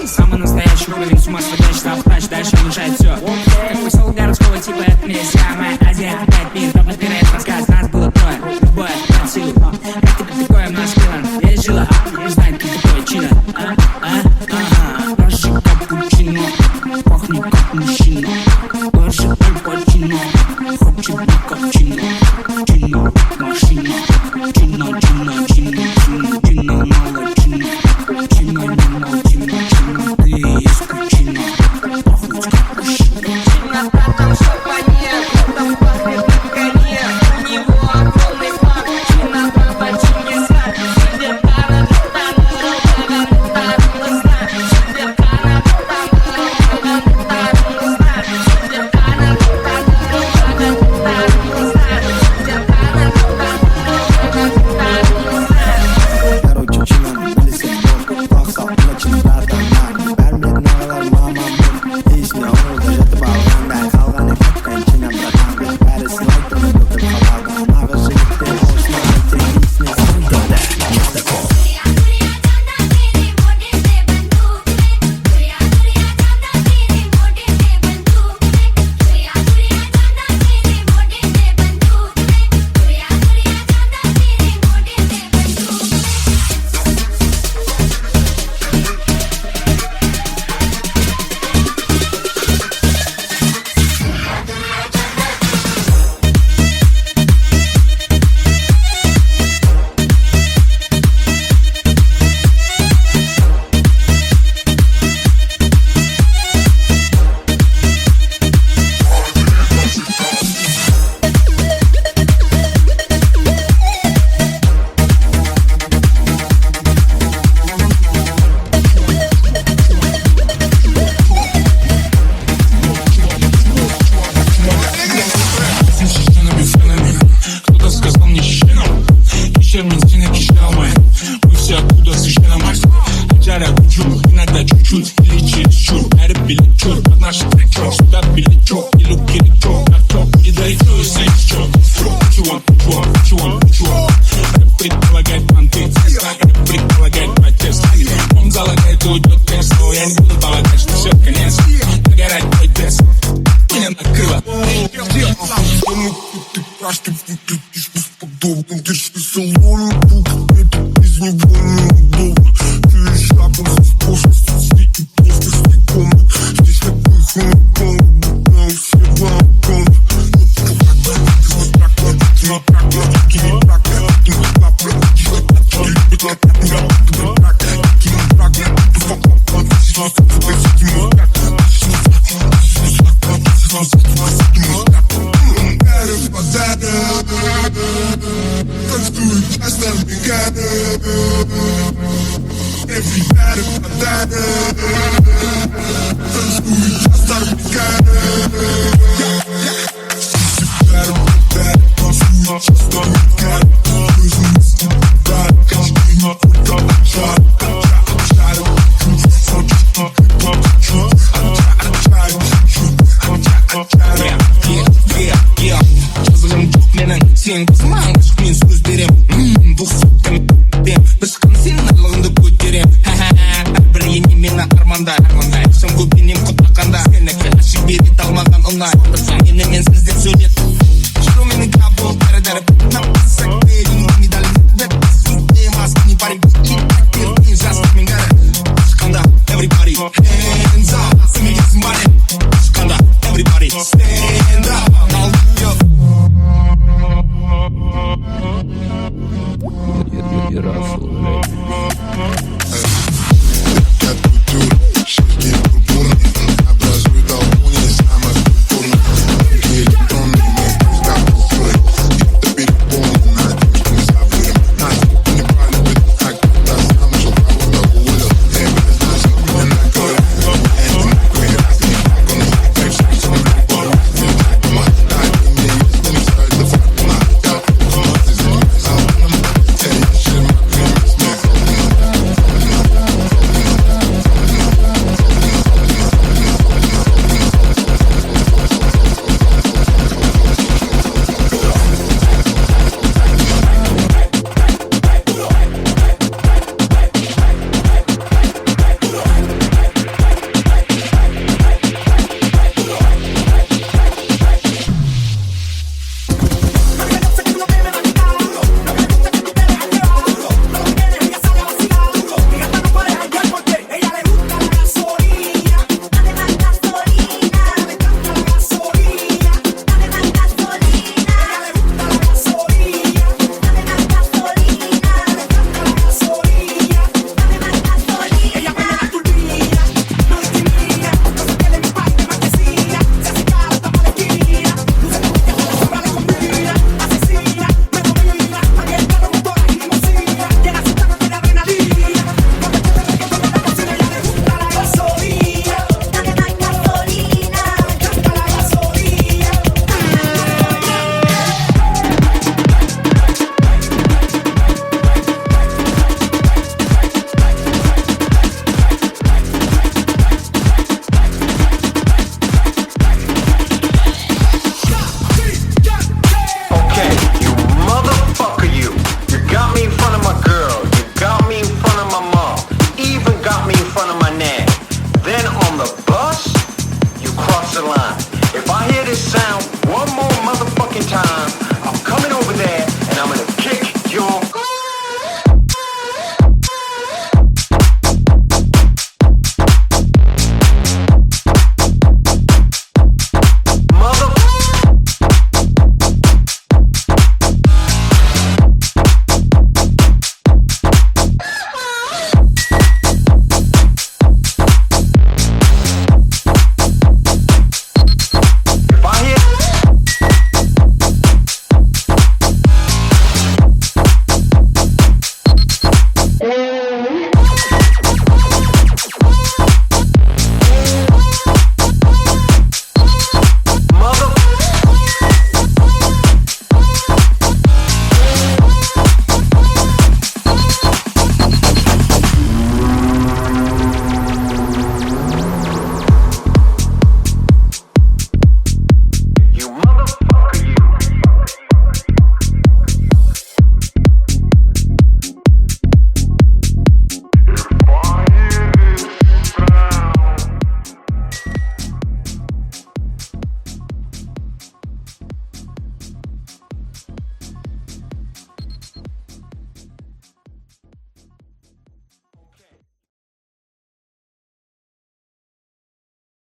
Самый настоящий уровень, с ума сходящий стартач, дальше улучшает все. Как посол городского типа, это нельзя. Моя Азия, опять мир, топ разбирает рассказ. Нас было трое, любое, под силу. Как тебе такое, у нас план? Я жила, не знает, как такое чина. Рожи капучино, пахнет как мужчина. Тоже капучино, хочет быть как чина. Чина, машина, чина, чина, чина, чина, чина, мало чина. Чина, мало чина, чина, ты есть кучина. Пахнет как мужчина. Чина, там шампанье, там пахнет на коне. У него огромный флаг, чина, там почти сад. Сибиркана, Ты подобным, держи салон, это из невольно удобно. Ты шагом со скоростью светит просто стеком. Здесь напыхано полно, будто у всех балкон. Сен қызмаң мен сөз берем бұл соттан біз сенің арлығыңды көтерем бір ене мені арманда сен көбінен құттақанда сенікі ашық берет алмаған ұнай мені мен сізден сөйлет жүру менің кабыл дәрі тапсақ берейін медаль демас не парень берден жастық мен кәрі шыққанда everybody hands up сімейсің бәрі шыққанда everybody stand up You're awful, right?